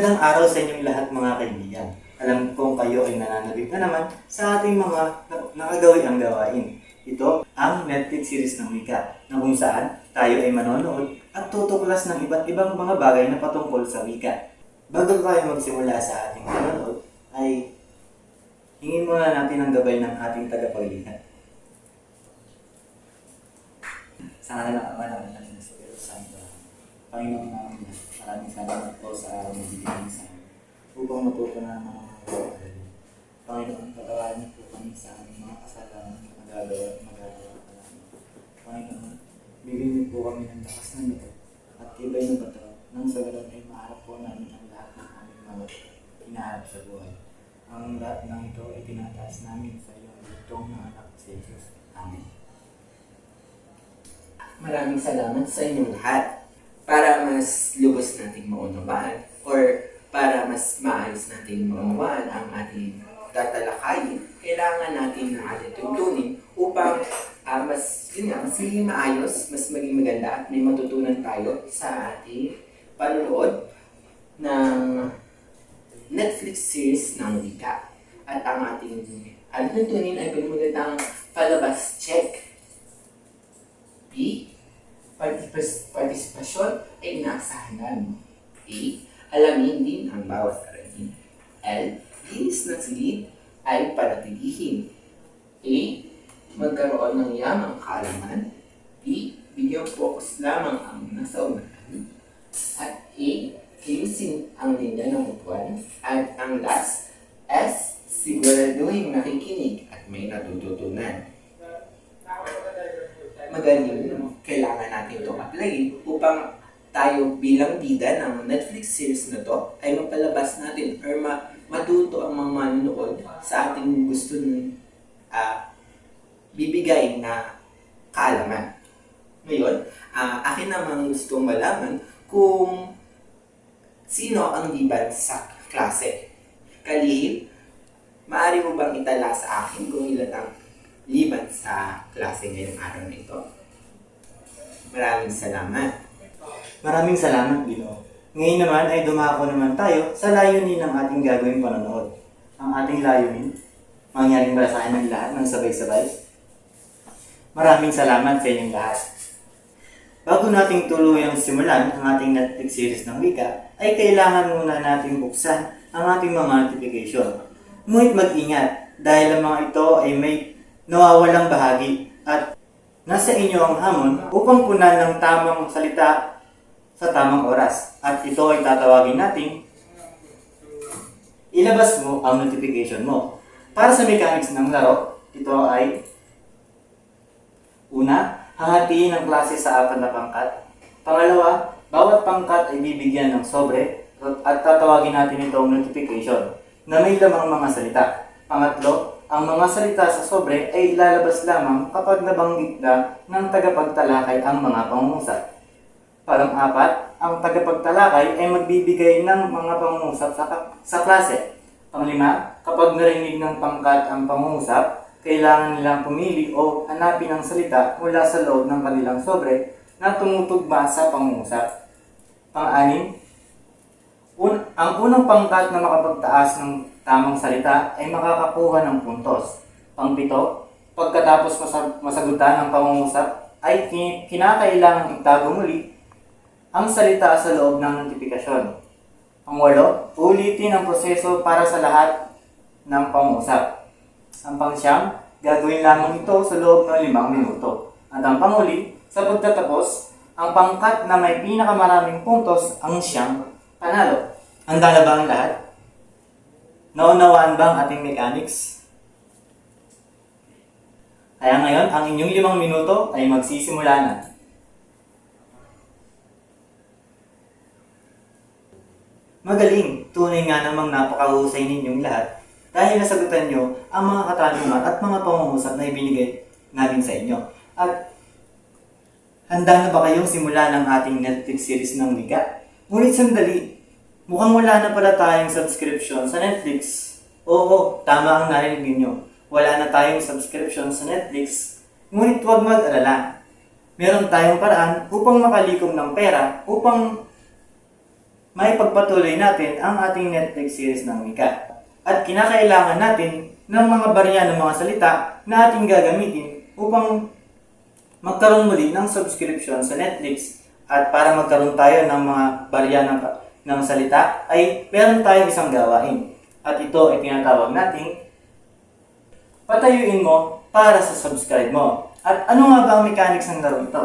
Magandang araw sa inyong lahat mga kaibigan. Alam kong kayo ay nananabik na naman sa ating mga nakagawiang gawain. Ito ang Netflix series ng Wika na kung saan tayo ay manonood at tutuklas ng iba't ibang mga bagay na patungkol sa Wika. Bago tayo magsimula sa ating manonood ay hingin muna natin ang gabay ng ating tagapaglihan. Sa ngalan ng Ama namin ng Espiritu Santo. Panginoon namin, maraming salamat po sa araw na bigyan sa amin upang matuto na ang mga pagkakalala. Panginoon, patawarin niyo po kami sa aming mga kasalanan na magagawa pa namin. Panginoon, bigyan niyo po kami ng lakas ng ito at tibay ng bato nang sa galang ay maharap po namin ang lahat ng aming mga hinaharap sa buhay. Ang lahat ng ito ay tinataas namin sa iyong bugtong na anak sa Jesus. Amen. Maraming salamat sa inyong lahat. Para mas lubos nating maunawaan or para mas maayos nating maunawaan ang ating tatalakayin, kailangan natin ng ating tuntunin upang mas maging maayos, mas maging maganda at may matutunan tayo sa ating panunood ng Netflix series ng Wika. At ang ating tuntunin ay pinamagandang palabas check. B. Partisipasyon ay inaasahan namin. A. Alamin din ang bawat aralin. L. Linis ng silid ay panatilihin. A. Magkaroon ng yamang kaalaman. B. Bigyang focus lamang ang nasa unahan. At A. Ayusin ang linda ng upuan. At ang last, S. Siguraduhin nakikinig at may natututunan. Magaling, kailangan natin itong applyin upang tayo bilang bida ng Netflix series na to ay mapalabas natin or matuto ang mga manonood sa ating gusto bibigay na kaalaman. Ngayon, akin namang gustong malaman kung sino ang liban sa klase. Kalihim, maaari mo bang itala sa akin kung ilan ang liban sa klase ngayong araw na ito? Maraming salamat. Maraming salamat, Ginoo. Ngayon naman ay dumako naman tayo sa layunin ng ating gagawing panonood. Ang ating layunin, mangyaring balasahin ng lahat ng sabay-sabay. Maraming salamat sa inyong lahat. Bago nating tuluyang simulan ang ating Netflix series ng Wika, ay kailangan muna nating buksan ang ating mga notification. Ngunit mag-ingat dahil ang mga ito ay may nawawalang bahagi at nasa inyo ang hamon upang punan ng tamang salita sa tamang oras. At ito ay tatawagin nating ilabas mo ang notification mo. Para sa mechanics ng laro, ito ay una, hahatiin ang klase sa 4 na pangkat. Pangalawa, bawat pangkat ay bibigyan ng sobre at tatawagin natin itong notification na may lamang mga salita. Pangatlo, ang mga salita sa sobre ay ilalabas lamang kapag nabanggit na ng tagapagtalakay ang mga pangungusap. Pang-apat, ang tagapagtalakay ay magbibigay ng mga pangungusap sa klase. Panglima, kapag narinig ng pangkat ang pangungusap, kailangan nilang pumili o hanapin ang salita mula sa loob ng kanilang sobre na tumutugma sa pangungusap. Pang-anim, ang unang pangkat na makapagtaas ng tamang salita ay makakakuha ng puntos. Pang-7, pagkatapos masagutan ang pangungusap ay kinakailangang itago muli ang salita sa loob ng notifikasyon. Pang-8, ulitin ang proseso para sa lahat ng pangungusap. Ang pang-9, gagawin lamang ito sa loob ng 5 minuto. At ang pang-uli, sa pagtatapos, ang pangkat na may pinakamaraming puntos ang siyang panalo. Handa na ba ang lahat? Naunawaan ba ang ating mechanics? Kaya ngayon, ang inyong 5 minuto ay magsisimula na. Magaling! Tunay nga namang napakahusay ninyong lahat dahil nasagutan nyo ang mga katanungan at mga pangungusap na ibinigay namin sa inyo. At handa na ba kayong simula ng ating Netflix series ng Wika? Ngunit sandali, mukhang wala na pala tayong subscription sa Netflix. Oo, tama ang narinig ninyo. Wala na tayong subscription sa Netflix. Ngunit huwag mag-alala. Meron tayong paraan upang makalikom ng pera upang may pagpatuloy natin ang ating Netflix series ng wika. At kinakailangan natin ng mga barya ng mga salita na ating gagamitin upang magkaroon muli ng subscription sa Netflix. At para magkaroon tayo ng mga barya ng salita ay meron tayong isang gawain. At ito ay tinatawag nating patayuin mo para sa subscribe mo. At ano nga ba ang mechanics ng laro ito?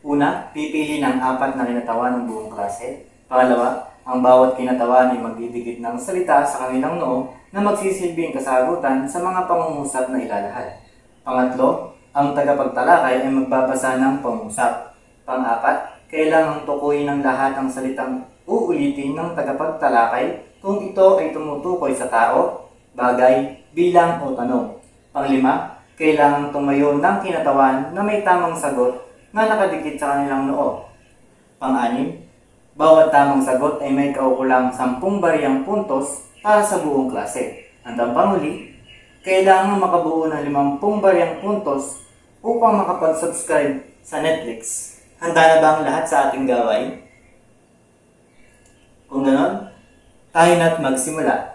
Una, pipili ng 4 na kinatawan ng buong klase. Pangalawa, ang bawat kinatawan ay magdidikit ng salita sa kanilang noo na magsisilbing kasagutan sa mga pangungusap na ilalahad. Pangatlo, ang tagapagtalakay ay magbabasa ng pangungusap. Pang-apat, kailangang tukuyin ng lahat ang salitang uulitin ng tagapagtalakay kung ito ay tumutukoy sa tao, bagay, bilang o tanong. Panglima, kailangang tumayo ng kinatawan na may tamang sagot na nakadikit sa kanilang noo. Pang-anim, bawat tamang sagot ay may kaukulang 10 bariyang puntos para sa buong klase. Hanggang panghuli, kailangan makabuo ng 50 bariyang puntos upang makapag-subscribe sa Netflix. Handa na ba ang lahat sa ating gawain? Kung ganon, tayo na't magsimula.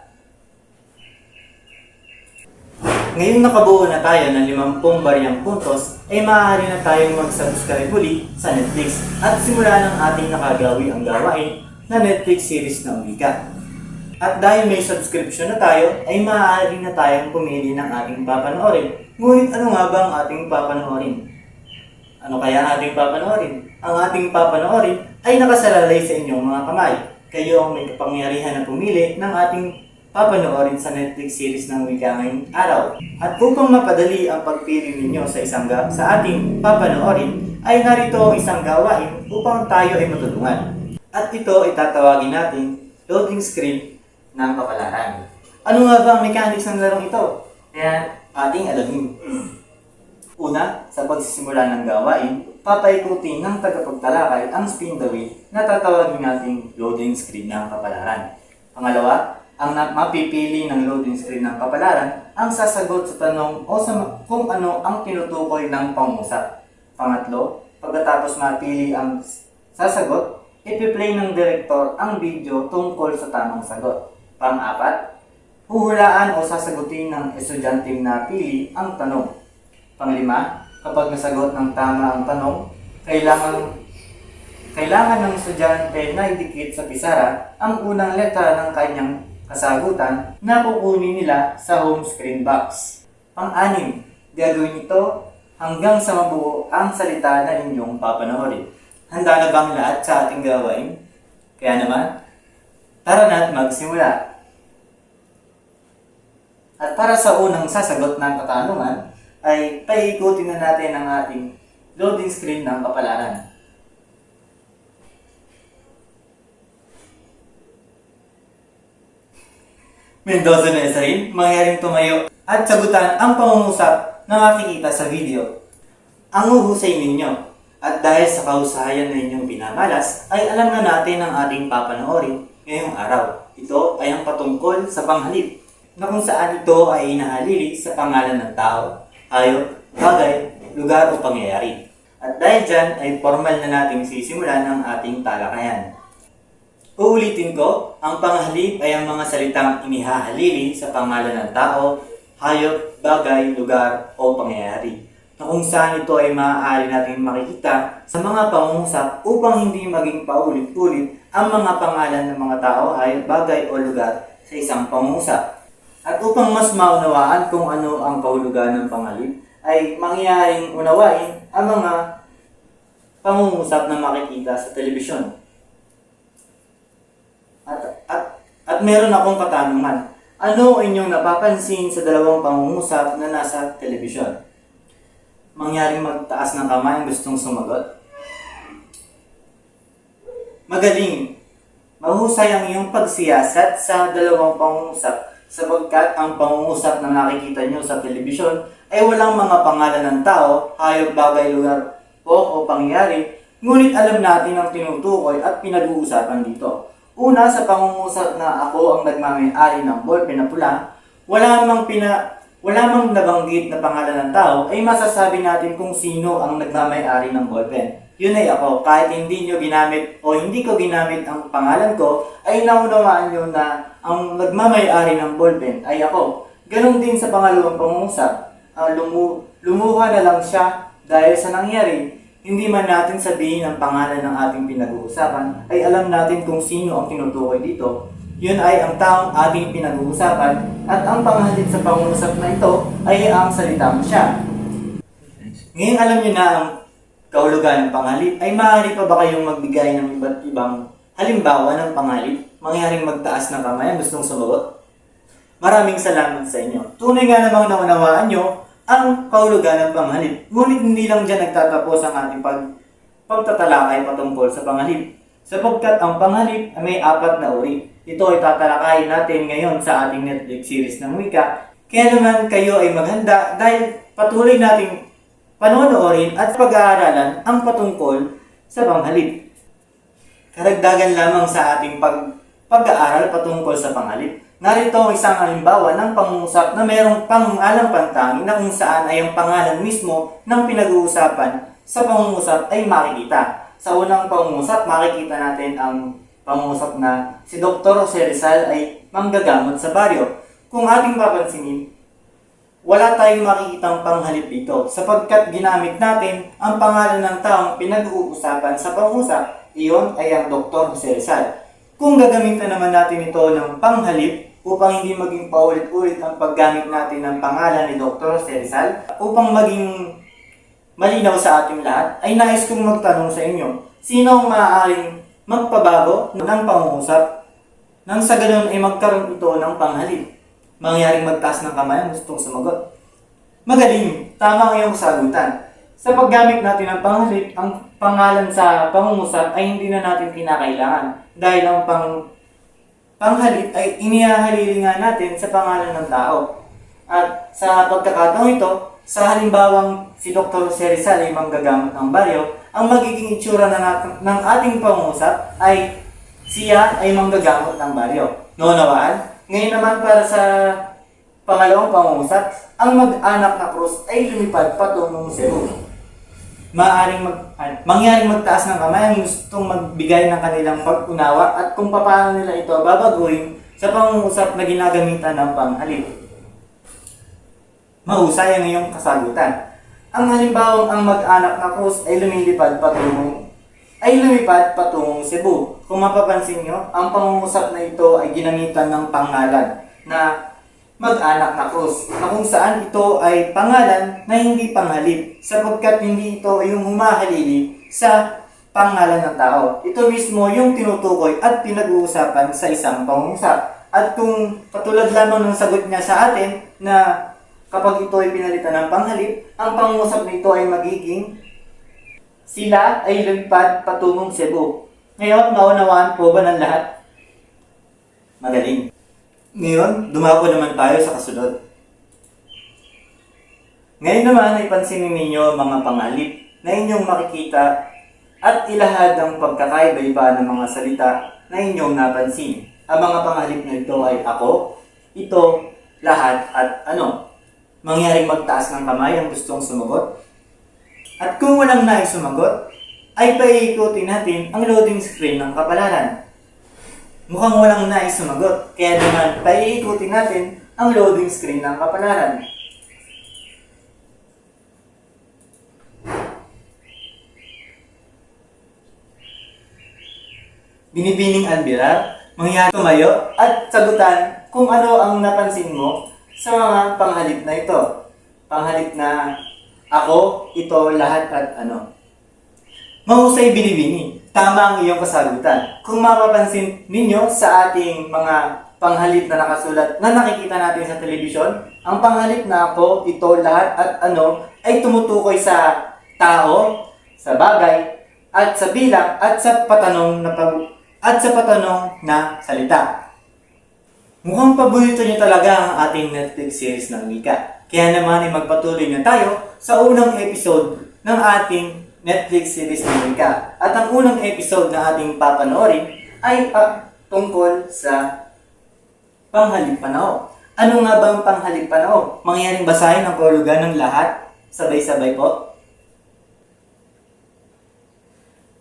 Ngayong nakabuo na tayo ng 50 bariyang puntos, ay maaari na tayong mag-subscribe muli sa Netflix at simula ng ating nakagawi ang gawain na Netflix series ng wika. At dahil may subscription na tayo, ay maaari na tayong pumili ng ating papanoorin. Ngunit ano nga ba ang ating papanoorin? Ano kaya ang ating papanoorin? Ang ating papanoorin ay nakasalalay sa inyong mga kamay. Kayo ang may kapangyarihan na pumili ng ating papanoorin sa Netflix series ng wika ngayong araw. At upang mapadali ang pagpili ninyo sa ating papanoorin, ay narito ang isang gawain upang tayo ay matulungan. At ito ay tatawagin natin loading screen ng kapalaran. Ano nga ba ang mechanics ng larong ito? Kaya ating alamin. Una, sa pagsisimula ng gawain, papaikutin ng tagapagtalakay ang spin the wheel na tatawagin nating loading screen ng kapalaran. Pangalawa, ang mapipili ng loading screen ng kapalaran ang sasagot sa tanong o kung ano ang tinutukoy ng pangusap. Pangatlo, pagkatapos mapili ang sasagot, ipi-play ng direktor ang video tungkol sa tamang sagot. Pang-apat, huhulaan o sasagutin ng estudyanteng napili ang tanong. Panglima, kapag nasagot ng tama ang tanong, kailangan ng estudyante na idikit sa pisara ang unang letra ng kanyang kasagutan na kukunin nila sa home screen box. Pang-anim, gagawin ito hanggang sa mabuo ang salita na inyong papanoorin. Handa na bang lahat sa ating gawain? Kaya naman, tara na't magsimula. At para sa unang sasagot ng katanungan, ay paikutin na natin ang ating loading screen ng kapalaran. Mendoza na isa rin, mangyaring tumayo at sagutan ang pangungusap na makikita sa video. Ang uhusay ninyo, at dahil sa kahusayan na inyong pinamalas, ay alam na natin ang ating papanoorin ngayong araw. Ito ay ang patungkol sa panghalip, na kung saan ito ay inahalili sa pangalan ng tao, hayop, bagay, lugar o pangyayari. At dahil dyan ay formal na nating sisimulan ang ating talakayan. Uulitin ko, ang panghalip ay ang mga salitang inihahalili sa pangalan ng tao, hayop, bagay, lugar o pangyayari, na kung saan ito ay maaari natin makikita sa mga pangungusap upang hindi maging paulit-ulit ang mga pangalan ng mga tao, hayop, bagay o lugar sa isang pangungusap. At upang mas maunawaan kung ano ang kahulugan ng panghalip, ay mangyaring unawain ang mga pangungusap na makikita sa telebisyon. At meron akong katanungan. Ano inyong napapansin sa dalawang pangungusap na nasa telebisyon? Mangyaring magtaas ng kamay ang gustong sumagot? Magaling! Mahusay ang iyong pagsiyasat sa dalawang pangungusap sapagkat ang pangungusap na nakikita nyo sa telebisyon ay walang mga pangalan ng tao, hayop, bagay, lugar o pangyayari, ngunit alam natin ang tinutukoy at pinag-uusapan dito. Una, sa pangungusap na ako ang nagmamay-ari ng ballpen na pula, wala mang nabanggit na pangalan ng tao, ay masasabi natin kung sino ang nagmamay-ari ng ballpen. yun ay ako. Kahit hindi nyo ginamit o hindi ko ginamit ang pangalan ko, ay naunawaan nyo na ang nagmamayari ng ballpen ay ako. Ganon din sa pangalawang pangungusap. Lumuha na lang siya dahil sa nangyari. Hindi man natin sabihin ang pangalan ng ating pinag-uusapan, ay alam natin kung sino ang tinutukoy dito. Yun ay ang taong ating pinag-uusapan at ang panghalip sa pangungusap na ito ay ang salitang siya. Ngayon alam nyo na ang kahulugan ng pangalip, ay maaari pa ba kayong magbigay ng iba't ibang halimbawa ng pangalip? Mangyaring magtaas ng kamay ang gustong sumagot? Maraming salamat sa inyo. Tunay nga namang naunawaan nyo ang kahulugan ng pangalip. Ngunit hindi lang dyan nagtatapos ang ating pagtatalakay patungkol sa pangalip. Sapagkat ang pangalip ay may 4 na uri. Ito ay tatalakayin natin ngayon sa ating Netflix series ng wika. Kaya naman kayo ay maghanda dahil patuloy nating panonoorin at pag-aaralan ang patungkol sa pangalip. Karagdagan lamang sa ating pag-aaral patungkol sa pangalip. Narito ang isang halimbawa ng pangungusap na mayroong pangalang pantangin na kung saan ay ang pangalan mismo ng pinag-uusapan sa pangungusap ay makikita. Sa unang pangungusap, makikita natin ang pangungusap na si Dr. Jose Rizal ay manggagamot sa baryo. Kung ating papansinin, wala tayong makikitang panghalip dito sapagkat ginamit natin ang pangalan ng taong pinag-uusapan sa pangungusap. Iyon ay ang Dr. Jose Rizal. Kung gagamitan naman natin ito ng panghalip upang hindi maging paulit-ulit ang paggamit natin ng pangalan ni Dr. Jose Rizal, upang maging malinaw sa ating lahat, ay nais kong magtanong sa inyo, sino ang maaaring magpabago ng pangungusap nang sa ganun ay magkaroon ito ng panghalip? Mangyaring magtaas ng kamay ang gustong sumagot. Magaling, tama ang iyong sagutan. Sa paggamit natin ng panghalip, ang pangalan sa pangungusap ay hindi na natin kinakailangan dahil ang panghalip ay inihahalili nga natin sa pangalan ng tao. At sa pagkakataong ito, sa halimbawang si Dr. Jose Rizal ay manggagamot ng baryo, ang magiging itsura ng ating pangungusap ay siya ay manggagamot ng baryo. Naunawaan? Ngayon naman para sa pangalawang pangungusap, ang mag-anak na krus ay lumipad patungong Cebu. Mangyaring magtaas ng kamay ang gustong magbigay ng kanilang pag-unawa at kung paano nila ito babaguhin sa pangungusap na ginagamitan ng panghalip. Mahusay ang iyong kasagutan. Ang halimbawang ang mag-anak na krus ay lumipad patungong Cebu. Kung mapapansin nyo, ang pangungusap na ito ay ginamitan ng pangalan na mag-anak na krus, na kung saan ito ay pangalan na hindi panghalip, sapagkat hindi ito yung humahalili sa pangalan ng tao. Ito mismo yung tinutukoy at pinag-uusapan sa isang pangungusap. At kung katulad lamang ng sagot niya sa atin na kapag ito ay pinalitan ng panghalip, ang pangungusap nito ay magiging sila ay lumipad patungong Cebu. Ngayon, naunawaan po ba ng lahat? Magaling. Ngayon, dumako naman tayo sa kasunod. Ngayon naman ay pansinin ninyo mga panghalip na inyong makikita at ilahad ang pagkakaiba-iba ng mga salita na inyong napansin. Ang mga panghalip na ito ay ako, ito, lahat, at ano. Mangyaring magtaas ng kamay ang gustong sumagot. At kung walang nais sumagot, ay paiikutin natin ang loading screen ng kapalaran. Mukhang walang nais sumagot, kaya naman paiikutin natin ang loading screen ng kapalaran. Binibining albirar, mangyaring tumayo at sagutan kung ano ang napansin mo sa mga panghalip na ito. Panghalip na ako, ito, lahat at ano. Mahusay binibini. Tama ang iyong kasagutan. Kung mapapansin ninyo sa ating mga panghalip na nakasulat na nakikita natin sa telebisyon, ang panghalip na ako, ito, lahat at ano ay tumutukoy sa tao, sa bagay, at sa bilang at sa patanong na salita. Mukhang paborito niyo talaga ang ating Netflix series ng wika. Kaya naman ay magpatuloy na tayo sa unang episode ng ating Netflix series ng wika. At ang unang episode na ating papanoorin ay tungkol sa panghalip panao. Ano nga ba ang panghalip panao? Mangyaring basahin ang kahulugan ng lahat. Sabay-sabay po.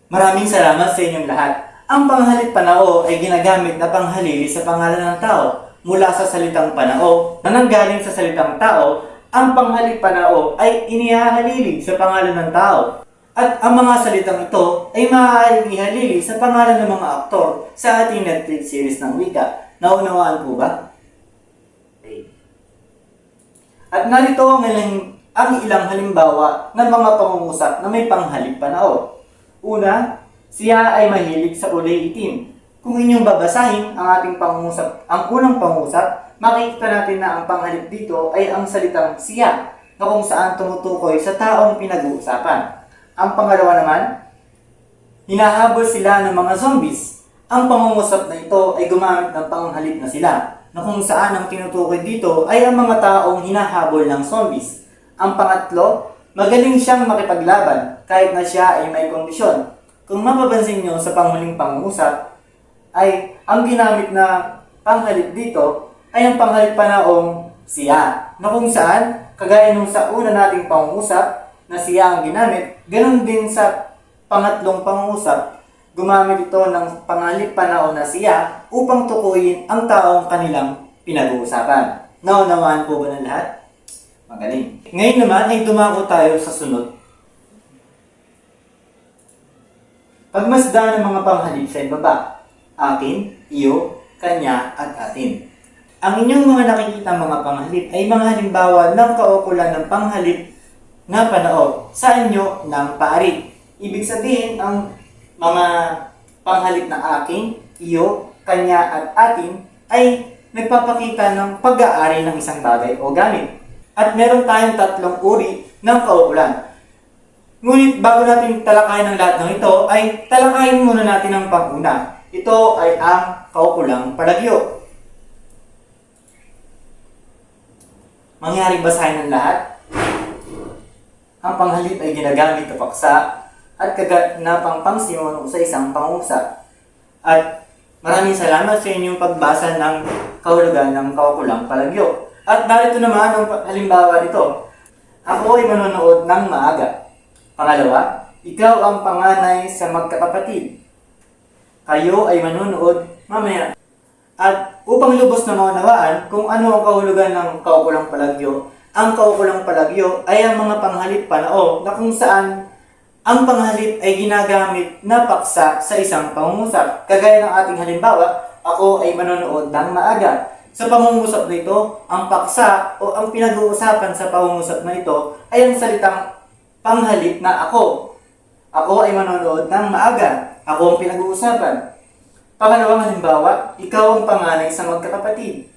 Maraming salamat sa inyong lahat. Ang panghalit panao ay ginagamit na panghalili sa pangalan ng tao. Mula sa salitang panao na nanggaling sa salitang tao, ang panghalit panao ay inihahalili sa pangalan ng tao. At ang mga salitang ito ay maaaring ihalili sa pangalan ng mga aktor sa ating Netflix series ng wika. Naunawaan po ba? At narito ang ilang halimbawa ng mga pangungusap na may panghalip panao. Una, siya ay mahilig sa kulay itim. Kung inyong babasahin ang ating pangungusap, ang unang pangungusap, makikita natin na ang panghalip dito ay ang salitang siya, na kung saan tumutukoy sa taong pinag-uusapan. Ang pangalawa naman, hinahabol sila ng mga zombies. Ang pangungusap na ito ay gumamit ng panghalip na sila, na kung saan ang tinutukoy dito ay ang mga taong hinahabol ng zombies. Ang pangatlo, magaling siyang makipaglaban kahit na siya ay may kondisyon. Kung mapapansin nyo sa panghuling pangungusap, ay ang ginamit na panghalip dito ay ang panghalip panaong siya, na kung saan, kagaya nung sa una nating pangungusap na siya ang ginamit, ganun din sa pangatlong pangungusap, gumamit ito ng panghalip panao na siya upang tukuyin ang taong kanilang pinag-uusapan. Naunawaan po ba ng lahat? Magaling. Ngayon naman ay dumako tayo sa sunod. Pagmasdan ng mga panghalip sa ibaba. Akin, iyo, kanya, at atin. Ang inyong mga nakikita mga panghalip ay mga halimbawa ng kaukulan ng panghalip na panao sa inyo ng paari. Ibig sabihin, ang mga panghalip na akin, iyo, kanya, at atin ay nagpapakita ng pag-aari ng isang bagay o gamit. At meron tayong tatlong uri ng kaukulan. Ngunit bago natin talakayin ang lahat ng ito, ay talakayin muna natin ang panguna. Ito ay ang kaukulang palagyo. Mangyaring basahin ng lahat. Ang panghalip ay ginagamit na paksa at kaganapang pangsimuno sa isang pangusap. At maraming salamat sa inyong pagbasa ng kahulugan ng kaukulang palagyo. At narito naman ang halimbawa nito. Ako ay manonood ng maaga. Pangalawa, ikaw ang panganay sa magkakapatid. Kayo ay manunood mamaya. At upang lubos na maunawaan kung ano ang kahulugan ng kaukulang palagyo, ang kaukulang palagyo ay ang mga panghalip panao na kung saan ang panghalip ay ginagamit na paksa sa isang pangungusap. Kagaya ng ating halimbawa, ako ay manonood ng maaga. Sa pangungusap na ito, ang paksa o ang pinag-uusapan sa pangungusap na ito ay ang salitang panghalip na ako. Ako ay manonood ng maaga. Ako ang pinag-uusapan. Pangalawang halimbawa, ikaw ang panganay sa magkakapatid.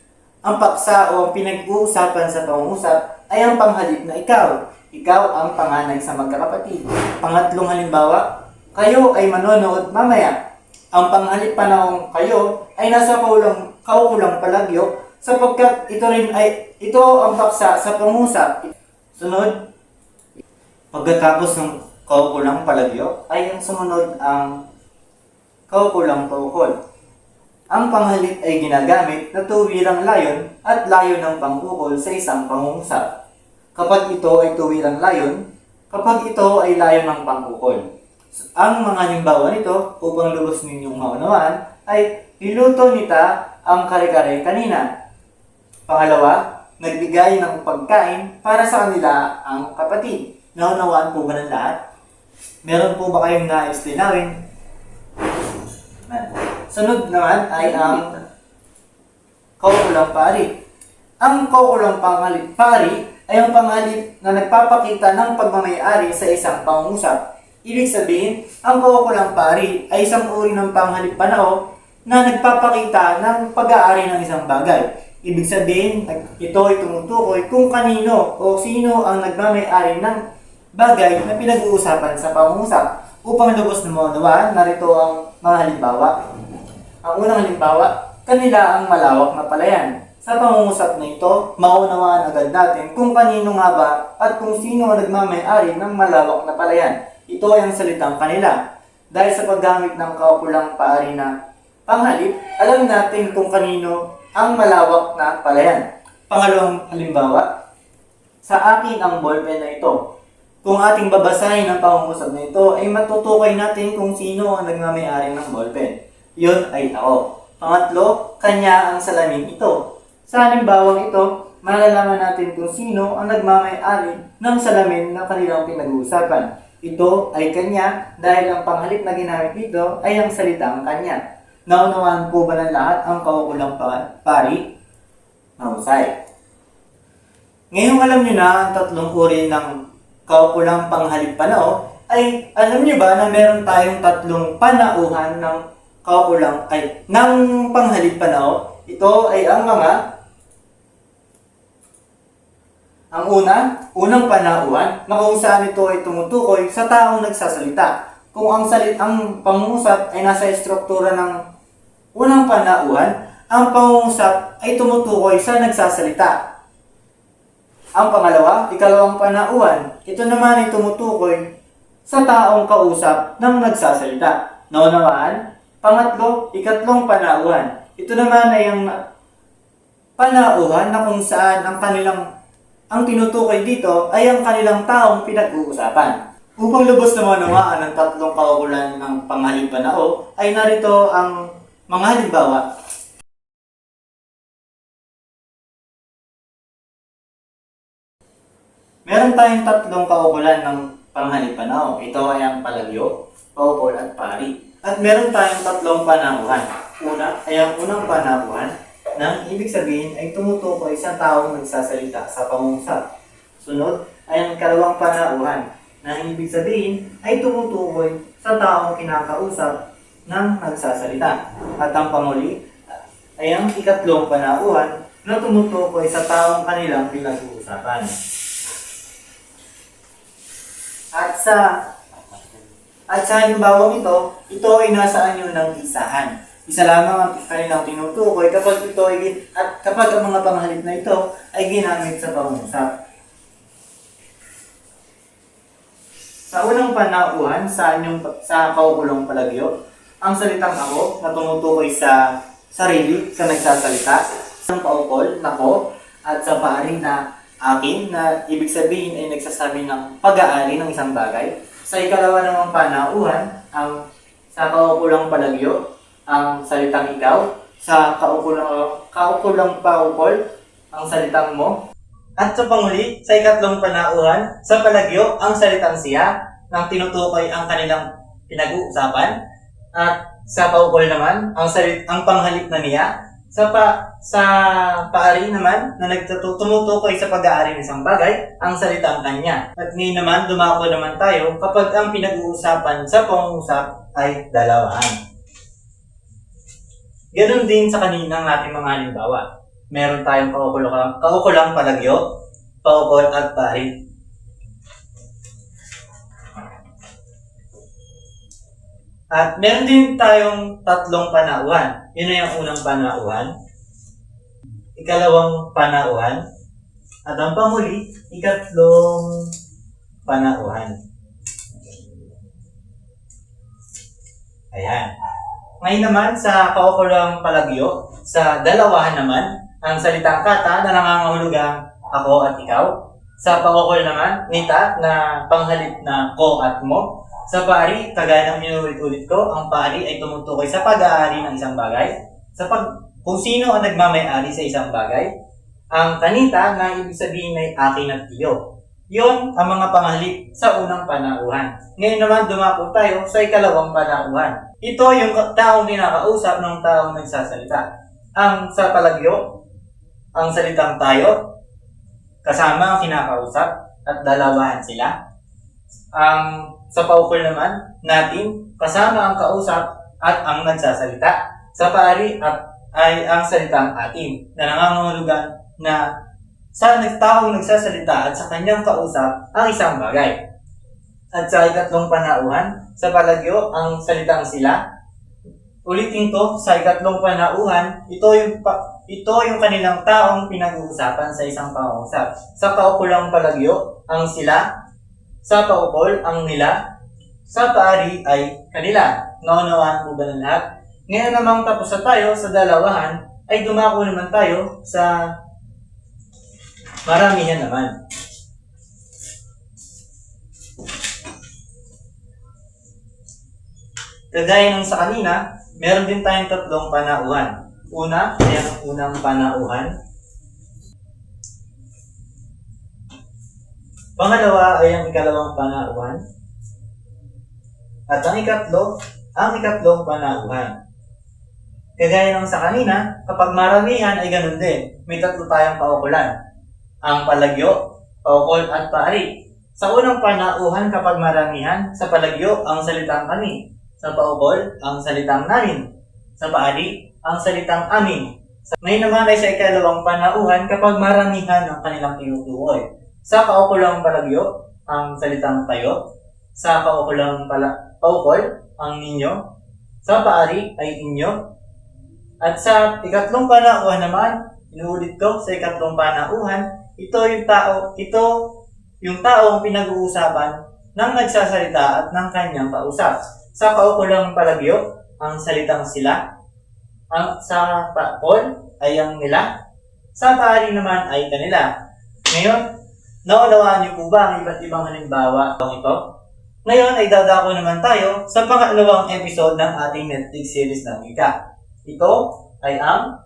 Ang paksa o ang pinag-uusapan sa pangungusap ay ang panghalip na ikaw. Ikaw ang panganay sa magkakapatid. Pangatlong halimbawa, kayo ay manonood mamaya. Ang panghalip panaong kayo ay nasa kaukulang palagyo sapagkat ito ang paksa sa pangungusap. Sunod, pagkatapos ng kaukulang palagyo ay ang sumunod ang kaukulang paukol. Ang panghalip ay ginagamit na tuwirang layon at layon ng pangukol sa isang pangungusap. Kapag ito ay tuwirang layon, kapag ito ay layon ng pangukol. Ang mga halimbawa nito upang lubos ninyong maunawaan ay niluto nita ang kare-kare kanina. Pangalawa, nagbigay ng pagkain para sa kanila ang kapatid. Naunawaan po ba ng lahat? Meron po ba kayong nais linawin? Sunod naman ay ang kaukulang pari. Ang kaukulang pari ay ang panghalip na nagpapakita ng pagmamay-ari sa isang pangungusap. Ibig sabihin, ang kaukulang pari ay isang uri ng panghalip panao na nagpapakita ng pag-aari ng isang bagay. Ibig sabihin, ito ay tumutukoy kung kanino o sino ang nagmamay-ari ng bagay na pinag-uusapan sa pangungusap. Upang lubos na maunawaan, narito ang mga halimbawa. Ang unang halimbawa, kanila ang malawak na palayan. Sa pangungusap na ito, maunawaan agad natin kung kanino nga ba at kung sino ang nagmamay-ari ng malawak na palayan. Ito ay ang salitang kanila. Dahil sa paggamit ng kaukulang paari na panghalip, alam natin kung kanino ang malawak na palayan. Pangalawang halimbawa, sa akin ang ballpen na ito. Kung ating babasahin ang pangungusap na ito, ay matutukoy natin kung sino ang nagmamayari ng ballpen. Yun ay ako. Pangatlo, kanya ang salamin ito. Sa halimbawang ito, malalaman natin kung sino ang nagmamayari ng salamin na kanilang pinag-uusapan. Ito ay kanya dahil ang panghalip na ginamit dito ay ang salitang kanya. Naunawaan po ba ng lahat ang kaukulang pari? Mahusay. Ngayong alam nyo na ang tatlong uri ng kaukulang panghalip panao, ay alam nyo ba na meron tayong tatlong panauhan ng ng panghalip panao? Ito ay ang unang panauhan na kung saan ito ay tumutukoy sa taong nagsasalita. Kung ang pangungusap ay nasa estruktura ng unang panauhan, ang pangungusap ay tumutukoy sa nagsasalita. Ang pangalawa, ikalawang panauhan, ito naman ay tumutukoy sa taong kausap ng nagsasalita. Naunawaan? Pangatlo, ikatlong panauhan. Ito naman ay ang panauhan na kung saan ang tinutukoy dito ay ang kanilang taong pinag-uusapan. Upang lubos na maunawaan ang tatlong kaukulan ng panghalip panao, ay narito ang mga halimbawa. Meron tayong tatlong kaukulan ng panghalip panao. Ito ay ang palagyo, paukol at pari. At meron tayong tatlong panauhan. Una ay ang unang panauhan nang ibig sabihin ay tumutukoy sa taong nagsasalita sa pangungusap. Sunod ay ang ikalawang panauhan nang ibig sabihin ay tumutukoy sa taong kinakausap ng nagsasalita. At ang panguli ay ang ikatlong panauhan na tumutukoy sa taong kanilang pinag-uusapan. At sa halimbawang ito ay nasa anyo ng isahan. Isa lamang ang kanilang tinutukoy kapag ang mga panghalip na ito ay ginamit sa pangungusap. Sa unang panauhan sa kaukulong palagyo, ang salitang ako na tumutukoy sa sarili, sa nagsasalita, sa paukol, nako, at sa pari na akin na ibig sabihin ay nagsasabi ng pag-aari ng isang bagay. Sa ikalawa namang panauhan, sa kaukulang palagyo, ang salitang ikaw, sa kaukulang paukol, ang salitang mo. At sa panguli, sa ikatlong panauhan, sa palagyo, ang salitang siya, nang tinutukoy ang kanilang pinag-uusapan. At sa paukol naman, ang panghalip na niya. Sa paari naman, na tumutukoy sa pag-aari ng isang bagay, ang salitang kanya. At ngayon naman, dumako naman tayo kapag ang pinag-uusapan sa pangungusap ay dalawahan. Ganon din sa kaninang ating mga halimbawa. Meron tayong kaukulang palagyo, paukol at pari. At meron din tayong tatlong panauhan. Yun na yung unang panauhan, ikalawang panauhan, at ang panguli, ikatlong panauhan. Ayan. Ngayon naman sa kaukulang palagyo, sa dalawahan naman, ang salitang kata na nangangahulugang ako at ikaw. Sa paukol naman, nita na panghalip na ko at mo. Sa pari, kagaya ng inulit-ulit ko, ang pari ay tumutukoy sa pag-aari ng isang bagay. Kung sino ang nagmamay-ari sa isang bagay. Ang kanita na ibig sabihin ay akin at iyo. Yun ang mga panghalip sa unang panauhan. Ngayon naman dumako tayo sa ikalawang panauhan. Ito yung taong kinakausap ng taong nagsasalita. Ang sa palagyo, ang salitang tayo, kasama ang kinakausap at dalawahan sila. Ang sa paukol naman, natin, kasama ang kausap at ang nagsasalita. Sa pari ay ang salitang atin, na nangangahulugan na sa taong nagsasalita at sa kanyang kausap ang isang bagay. At sa ikatlong panauhan, sa palagyo, ang salitang sila. Ulitin to, sa ikatlong panauhan, ito yung kanilang taong pinag-uusapan sa isang pangungusap. Sa kaukulang palagyo, ang sila. Sa paukol, ang nila. Sa paari ay kanila. Naunawaan mo ba ng lahat? Ngayon namang tapos na tayo sa dalawahan, ay dumako naman tayo sa maramihan naman. Kagaya ng sa kanina, meron din tayong tatlong panauhan. Una ay ang unang panauhan. Pangalawa ay ang ikalawang panauhan. At ang ikatlo, ang ikatlong panauhan. Kagaya ng sa kanina, kapag maramihan ay ganun din. May tatlo tayong paukulan. Ang palagyo, paukol at paari. Sa unang panauhan kapag maramihan, sa palagyo ang salitang kami. Sa paukol, ang salitang namin. Sa paari, ang salitang amin. Ngayon naman ay sa ikalawang panauhan kapag maramihan ang kanilang tinutukoy. Sa paukulang palagyo, ang salitang tayo. Sa paukulang paukol, ang ninyo. Sa paari ay inyo. At sa ikatlong panauhan naman, inuulit ko, sa ikatlong panauhan, ito yung taong pinag-uusapan ng nagsasalita at ng kanyang kausap. Sa paukulang palagyo, ang salitang sila. Sa paukol ay ang nila. Sa paari naman ay kanila. Ngayon, naunawaan niyo po ba ang iba't ibang halimbawa ito? Ngayon ay dadako naman tayo sa pangalawang episode ng ating Netflix series na wika. Ito ay ang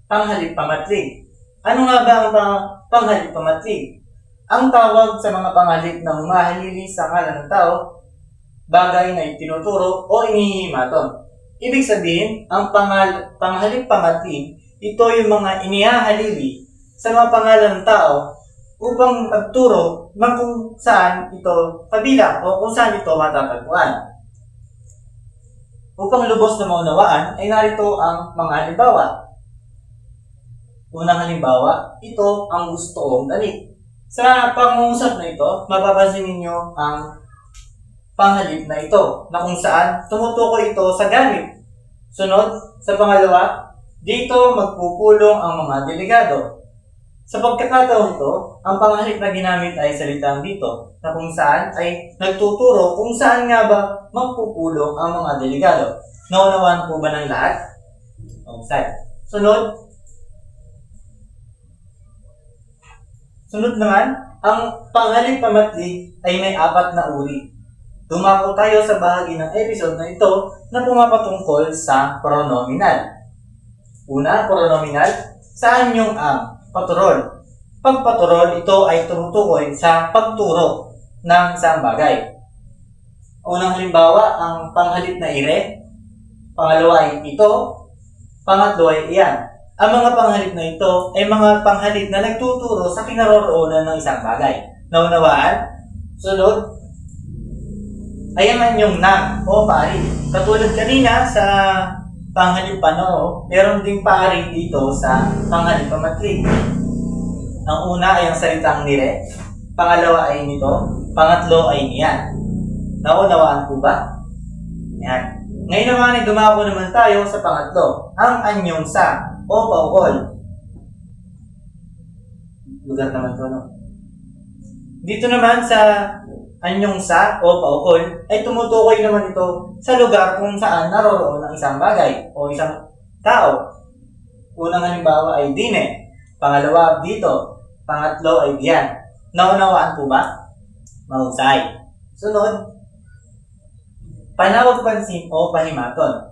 panghalip pamatlig. Ano nga ba ang panghalip pamatlig? Ang tawag sa mga panghalip na humahalili sa akala ng tao, bagay na itinuturo o inihimaton. Ibig sabihin, ang panghalip pamatlig, ito yung mga inihahalili sa mga pangalan ng tao upang magturo ng kung saan ito kabilang o kung saan ito matatagpuan. Upang lubos na maunawaan ay narito ang mga halimbawa. Unang halimbawa, ito ang gusto kong damit. Sa pangungusap na ito, mapapansin ninyo ang panghalip na ito na kung saan tumutukoy ito sa gamit. Sunod, sa pangalawa, dito magpupulong ang mga delegado. Sa pagkakataon ito, ang panghalip na ginamit ay salitang dito na kung saan ay nagtuturo kung saan nga ba magpupulong ang mga delegado. Naunawaan po ba ng lahat? Okay. Sunod naman, ang panghalip pamatlig ay may 4 na uri. Dumako tayo sa bahagi ng episode na ito na pumapatungkol sa pronominal. Una, pronominal, saan yung ang? Paturol. Pag paturol, ito ay tumutukoy sa pagturo ng isang bagay. Unang halimbawa, ang panghalip na ire. Pangalawa ay ito. Pangatlo ay iyan. Ang mga panghalip na ito ay mga panghalip na nagtuturo sa kinaroroonan ng isang bagay. Naunawaan? Sunod, ay ang yung nang o pari. Katulad kanina sa panghalip pano, meron ding pari dito sa panghalip pamatlig. Ang una ay ang salitang nire, pangalawa ay nito, pangatlo ay niyan. Naunawaan po ba? Yan. Ngayon naman ay dumako naman tayo sa pangatlo, ang anyong sa o paukol. Lugar naman to, no? Dito naman sa anyong sa o paukol ay tumutukoy naman ito sa lugar kung saan naroroon ang isang bagay o isang tao. Unang halimbawa ay dine, pangalawa dito, pangatlo ay diyan. Naunawaan po ba? Mahusay. Sunod, panawag pansin o pahimaton.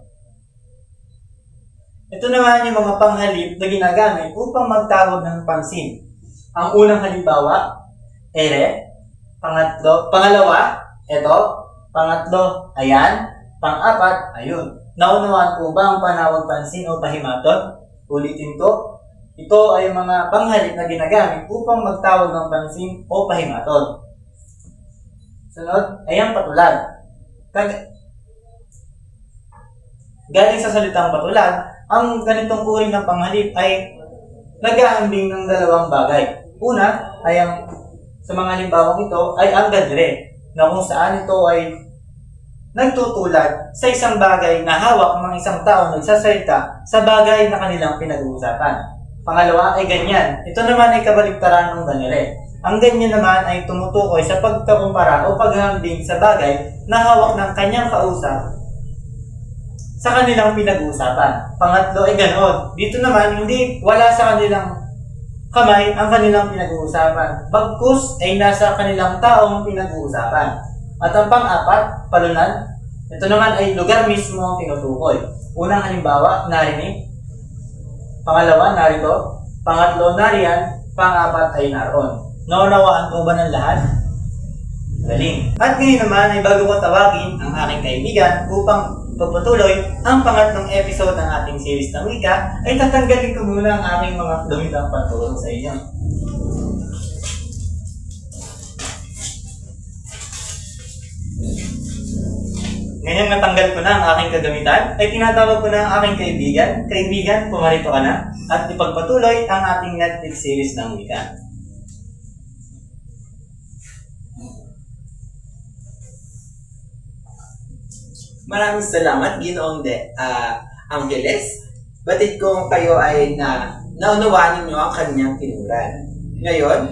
Ito naman yung mga panghalip na ginagamit upang magtawag ng pansin. Ang unang halimbawa, ere, pangalawa, eto, pangatlo, ayan, pang-apat, ayun. Naunawaan po ba ang panawag pansin o pahimaton? Ulitin ko, ito ay mga panghalip na ginagamit upang magtawag ng pansin o pahimaton. Sunod, ayan patulad. Galing sa salitang patulad, ang ganitong uri ng panghalip ay nag-aambing ng dalawang bagay. Una ay ang sa mga halimbawang ito ay ang gadre, na kung saan ito ay nagtutulad sa isang bagay na hawak ng isang tao nagsasalita sa bagay na kanilang pinag-uusapan. Pangalawa ay ganyan. Ito naman ay kabaligtaran ng ganire. Ang ganyan naman ay tumutukoy sa pagkakumpara o paghambing sa bagay na hawak ng kanyang kausap sa kanilang pinag-uusapan. Pangatlo ay ganoon. Dito naman, hindi wala sa kanilang kamay ang kanilang pinag-uusapan. Bagkus ay nasa kanilang taong pinag-uusapan. At ang pang-apat, palunan. Ito naman ay lugar mismo ang tinutukoy. Unang halimbawa, narinig. Pangalawa, narito. Pangatlo, nariyan. Pang-apat ay naroon. Naunawaan po ba ng lahat? Galing. At ngayon naman ay bago ko tawagin ang aking kaibigan upang pagpatuloy ang pangatlong episode ng ating series ng wika, ay tatanggalin ko muna ang aking mga damitang pantulong sa inyo. Ngayong natanggal ko na ang aking kagamitan, ay tinatawag ko na ang aking kaibigan. Kaibigan, pumarito ka na at ipagpatuloy ang ating Netflix series ng wika. Maraming salamat, Ginoong Angeles. Batid kong kayo ay naunawaan ninyo ang kanyang tinuran. Ngayon,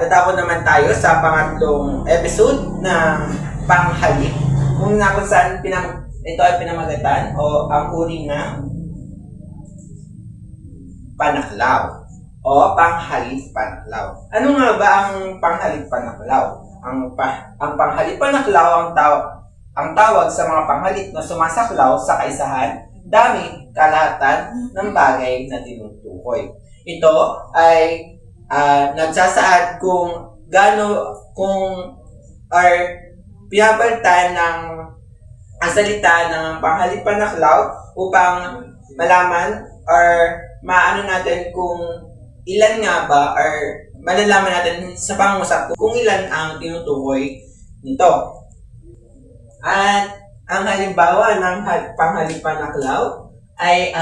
dadako naman tayo sa pangatlong episode ng panghalik. Kung saan ito ay pinamagatan o ang uri ng panaklaw o panghalik panaklaw. Ano nga ba ang panghalik panaklaw? Ang panghalik panaklaw ang tawag sa mga panghalik na sumasaklaw sa kaisahan, dami, kalahatan ng bagay na tinutukoy. Ito ay nagsasaad kung pinapalitan ng ang salita ng panghalik panaklaw upang malaman or maano natin kung ilan nga ba or malalaman natin sa pangusap kung ilan ang tinutukoy nito. At ang halimbawa ng panghalik panaklaw ay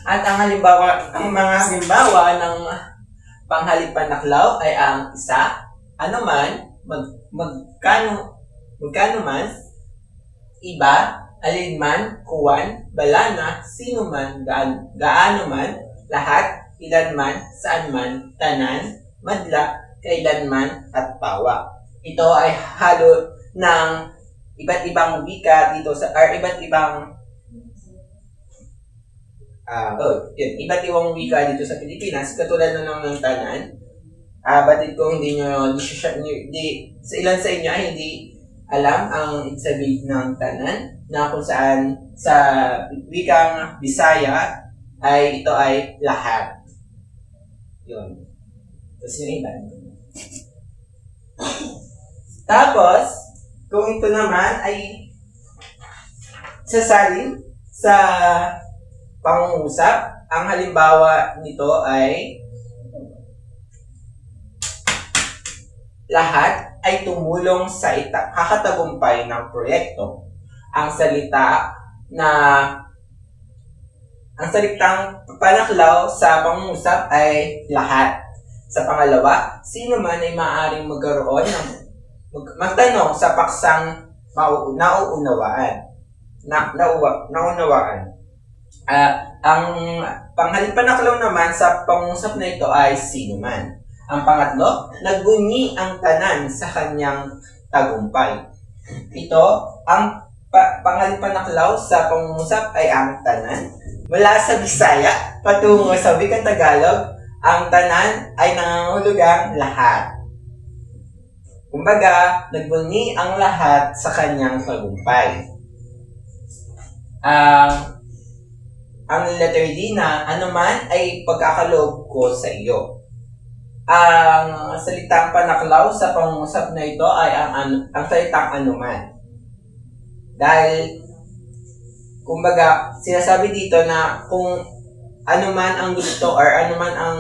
mga halimbawa ng panghalik panaklaw ay ang isa, anuman, magkano man, iba, alinman, kuwan, balana, sino man, gaano man, lahat, ilan man, saan man, tanan, madla, kailanman, at pawa. Ito ay halo ng iba't ibang wika dito iba't ibang iba't ibang wika dito sa Pilipinas, katulad na ng tanan. Batid ko sa ilan sa inyo ay hindi alam ang ibig sabihin ng tanan, na kung saan sa wikang Bisaya ay ito ay lahat. Yun. Tapos yung iba. Tapos, kung ito naman ay sasalin sa pangungusap, ang halimbawa nito ay lahat ay tumulong sa kakatagumpay ng proyekto. Ang salitang panaklaw sa pangungusap ay lahat. Sa pangalawa, sino man ay maaaring magtanong sa paksang naunawaan. Ang panghalik panaklaw naman sa pangungusap na ito ay sino man. Ang pangatlo, nagbunyi ang tanan sa kanyang tagumpay. Ito, ang panghalik panaklaw sa pangungusap ay ang tanan. Mula sa Bisaya patungo sa wikang Tagalog, ang tanan ay nangangahulugang lahat. Kumbaga, nagbunyi ang lahat sa kanyang tagumpay. Ang letter D na anuman ay pagkakaloob ko sa iyo. Ang salitang panaklaw sa pangungusap na ito ay ang salitang anuman. Dahil, kumbaga, sinasabi dito na kung anuman ang gusto or anuman ang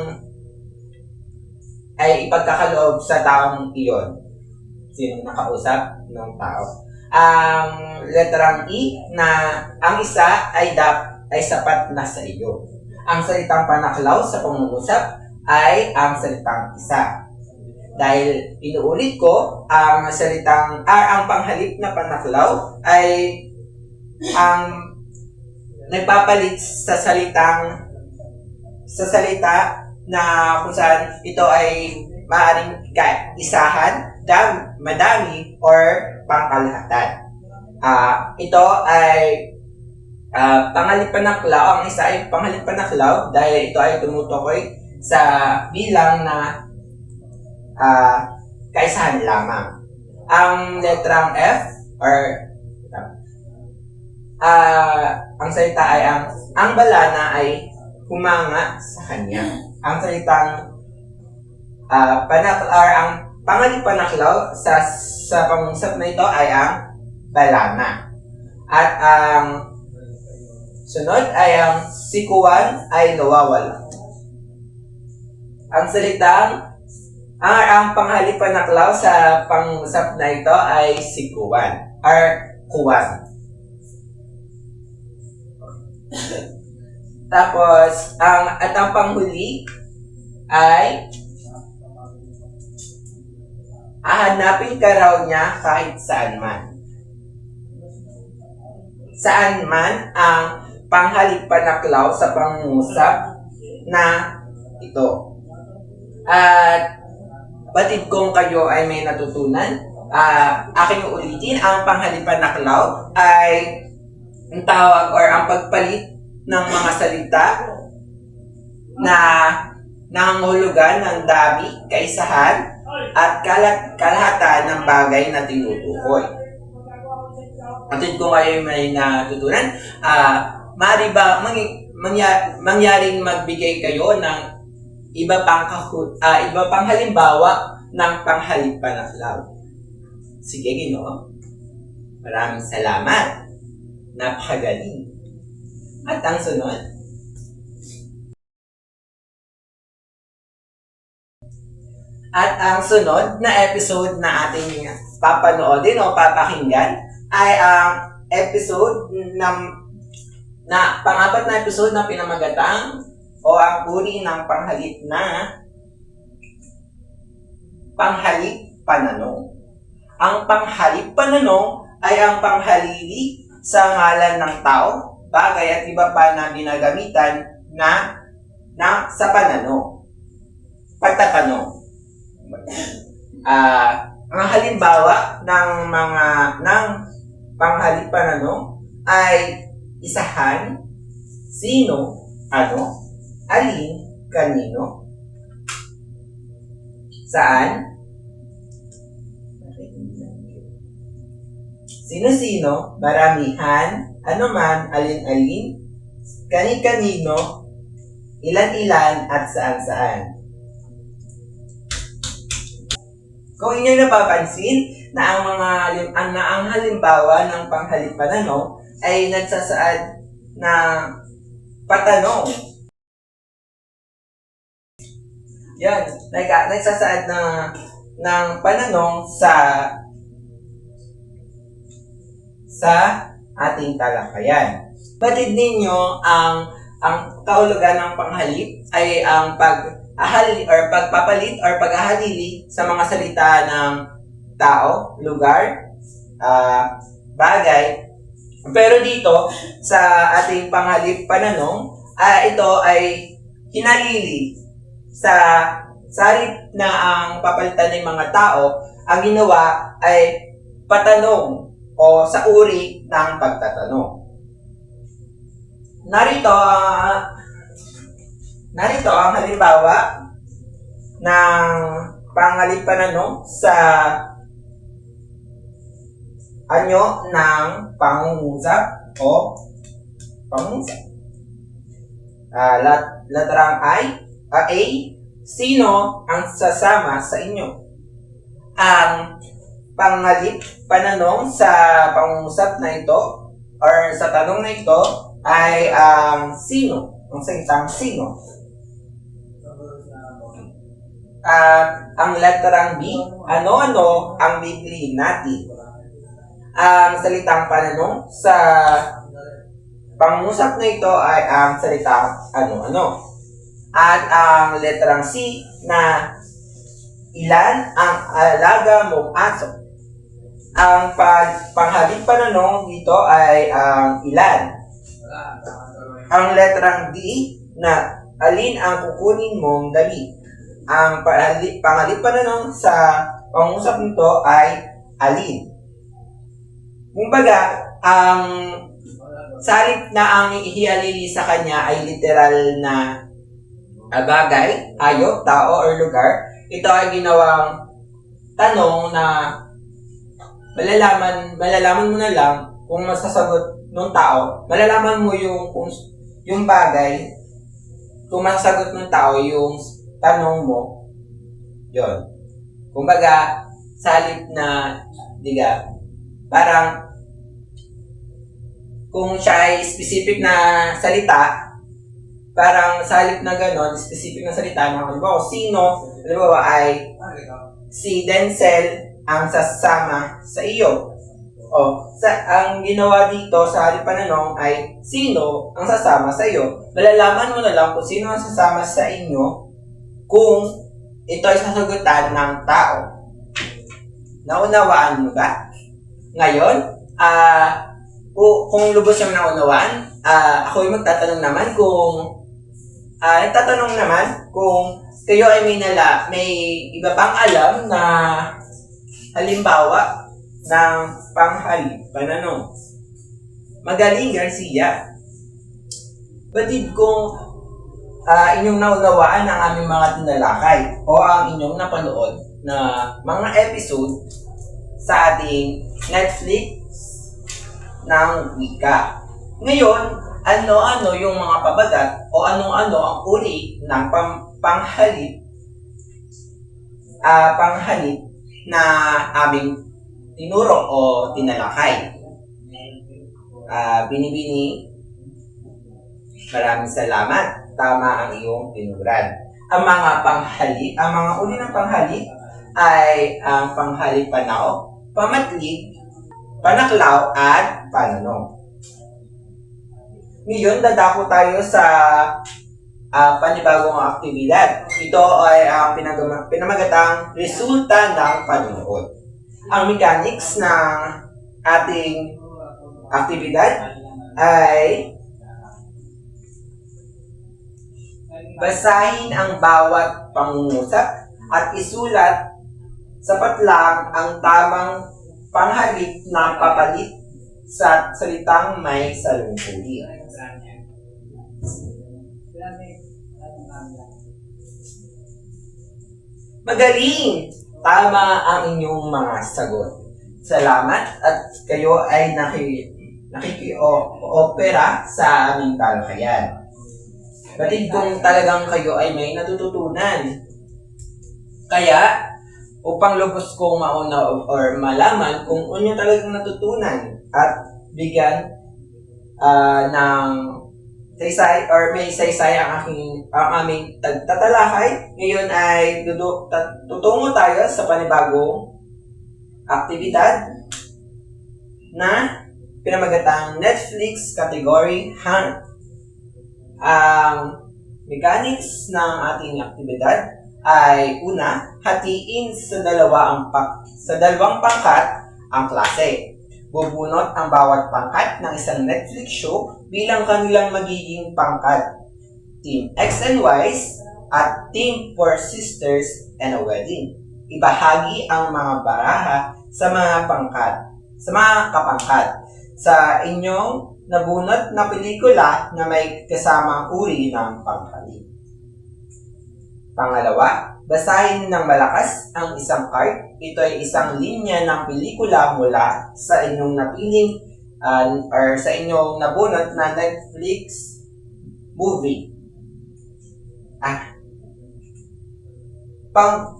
ay ipagkakaloob sa taong iyon. Sino nakausap ng tao. Ang letrang E na ang isa ay sapat na sa iyo. Ang salitang panaklaw sa pangungusap ay ang salitang isa. Dahil inuulit ko, ang panghalip na panaklaw ay ang nagpapalit sa salita na kung saan ito ay maaaring isahan, madami, or pangkalahatan. Ito ay Pangalipanaklaw, ang isa ay pangalipanaklaw dahil ito ay tumutukoy sa bilang na kaisahan lamang. Ang letrang F or ang salita ay ang balana ay humanga sa kanya. Ang salitang ang pangalipanaklaw sa pangungusap na ito ay ang balana. At ang sunod ay ang sikuan ay nawawala. Ang salitang ang pangalipanaklaw sa pangungusap na ito ay sikuan or kuwan. Tapos, ang panghuli ay hahanapin ka raw niya kahit saan man. Saan man ang panghalimpanaklaw sa pangungusap na ito. At batid kong kayo ay may natutunan, aking ulitin, ang panghalimpanaklaw ay ang tawag or ang pagpalit ng mga salita na nangangahulugan ng dami, kaisahan, at kalahatan ng bagay na tinutukoy. Atid ko kayo may natutunan, maaari ba mangyaring magbigay kayo ng iba pang halimbawa ng panghalimpanaklaw? Sige, Ginoo. Maraming salamat. Napakagaling. At ang sunod. At ang sunod na episode na ating papanoodin o papakinggan ay ang episode na pang-apat na episode na pinamagatang o ang uri ng panghalip pananong. Ang panghalip pananong ay ang panghalili sa ngalan ng tao, bagay at iba pa na ginagamitan na sa pananong. Pagtatanong. Ang halimbawa ng panghalip pananong ay isahan, sino, ano, alin, kanino, saan, sino-sino, maramihan, anuman, alin-alin, kani-kanino, ilan-ilan, at saan-saan. Kung inyo napapansin na ang halimbawa ng panghalip pananong ay nagsasaad na patanong. Yan, nagsasaad ng pananong sa ating talakayan. Batid ninyo ang kahulugan ng panghalip ay ang pagpapalit or paghahalili sa mga salita ng tao, lugar, bagay. Pero dito sa ating panghalip pananong, ito ay hinalili sa halip na ang papalitan ng mga tao, ang ginawa ay patanong o sa uri ng pagtatanong. Narito ang halimbawa ng panghalip pananong sa anyo ng pangungusap o pangungusap. Latrang A, sino ang sasama sa inyo? Ang panghalip pananong sa pangungusap na ito or sa tanong na ito ay sino, ang salitang sino. Ang letrang B, ano-ano ang bibilihin natin. Ang salitang pananong sa pangungusap na ito ay ang salitang ano-ano. At ang letrang C na ilan ang alaga mong aso. Ang panghalip pananong dito ay ang ilan. Ang letrang D na alin ang kukunin mong damit. Ang panghalip pananong sa pangungusap nito ay alin. Kumbaga, ang sa halip na ang ihialili sa kanya ay literal na bagay, hayop, tao, or lugar, ito ay ginawang tanong na malalaman mo na lang kung masasagot ng tao, malalaman mo yung bagay, kung masasagot ng tao yung tanong mo, yon. Kumbaga, sa halip na, diga, parang, kung siya ay specific na salita, parang sa halip na ganon, specific na salita, halimbawa, sino, halimbawa ay, si Denzel ang sasama sa iyo. Ang ginawa dito sa halip pananong ay sino ang sasama sa iyo. Malalaman mo na lang kung sino ang sasama sa inyo kung ito ay sasagutan ng tao. Naunawaan mo ba? Ngayon, kung lubos yung naunawaan, ako ay magtatanong naman kung kayo ay may iba pang alam na halimbawa ng panghalip pananong. Magaling, Garcia. Batid kung inyong naunawaan ang aming mga tinalakay o ang inyong napanood na mga episode sa ating Netflix ng wika. Ngayon, ano-ano yung mga pabagat o ano-ano ang uri ng panghalip na aming tinuro o tinalakay. Binibini, maraming salamat. Tama ang iyong tinuran. Ang mga uri ng panghalip ay ang panghalip panaw, pamatlig, panaklaw, at pananong. Ngayon, dadako tayo sa panibagong aktibidad. Ito ay ang pinamagatang resulta ng panunood. Ang mechanics ng ating aktibidad ay basahin ang bawat pangungusap at isulat sapat lang ang tamang panghalip na papalit sa salitang may salungkuli. Magaling! Tama ang inyong mga sagot. Salamat at kayo ay nakiki-opera sa aming talakayan. Batid kung talagang kayo ay may natututunan. Kaya, upang lubos kong mauna or malaman kung ano talagang natutunan at bigyan ng saysay or may saysay ang aming tatalakay. Ngayon ay tutungo tayo sa panibagong aktibidad na pinamagatang Netflix category hunt. Ang mechanics ng ating aktibidad ay una, hatiin sa dalawang pangkat ang klase. Bubunot ang bawat pangkat ng isang Netflix show bilang kanilang magiging pangkat. Team X and Y at Team Four Sisters and a Wedding. Ibahagi ang mga baraha sa mga kapangkat sa inyong nabunot na pelikula na may kasamang uri ng panghalip. Pangalawa, basahin ng malakas ang isang card. Ito ay isang linya ng pelikula mula sa inyong napiling or sa inyong nabunot na Netflix movie.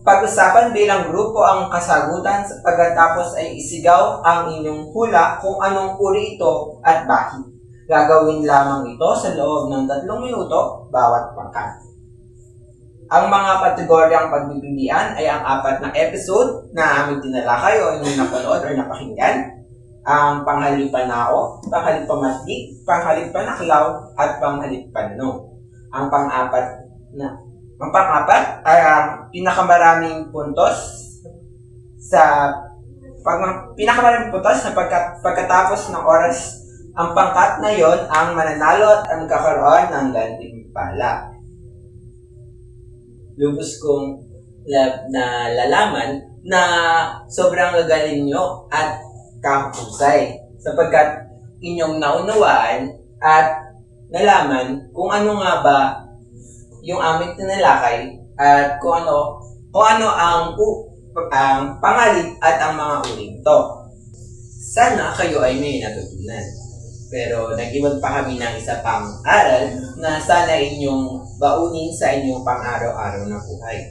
Pag-usapan bilang grupo ang kasagutan pagkatapos ay isigaw ang inyong hula kung anong uri ito at bakit. Gagawin lamang ito sa loob ng 3 minuto bawat pangkat. Ang mga kategoryang pagpipilian ay ang 4 na episode na aming tinalakay o inyong napanood or napakinggan. Ang panghalip panao, panghalip pamatlik, panghalip panaklaw, at panghalip pananong. Ang pang-apat ay ang pinakamaraming puntos sa pagkatapos ng oras. Ang pangkat na yon ang mananalo at ang kakaroon ng gantimpala. Lubos kong nalalaman na sobrang gagaling nyo at kahusay sapagkat inyong naunawaan at nalaman kung ano nga ba yung aming tinalakay at kung ano ang pangalit at ang mga uling to. Sana kayo ay may natutunan. Pero nag-iwan pa kami ng isa pang aral na sana inyong baunin sa inyong pang-araw-araw na buhay.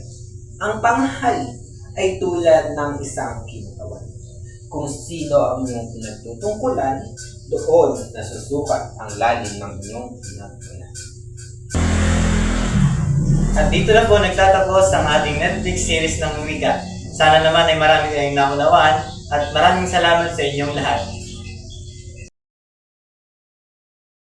Ang panghali ay tulad ng isang kinutawan. Kung sino ang inyong pinagtutungkulan, doon nasusukat ang lalim ng inyong pinagtunan. At dito na po nagtatapos ang ating Netflix series ng Wika. Sana naman ay marami kayong naunawaan at maraming salamat sa inyong lahat.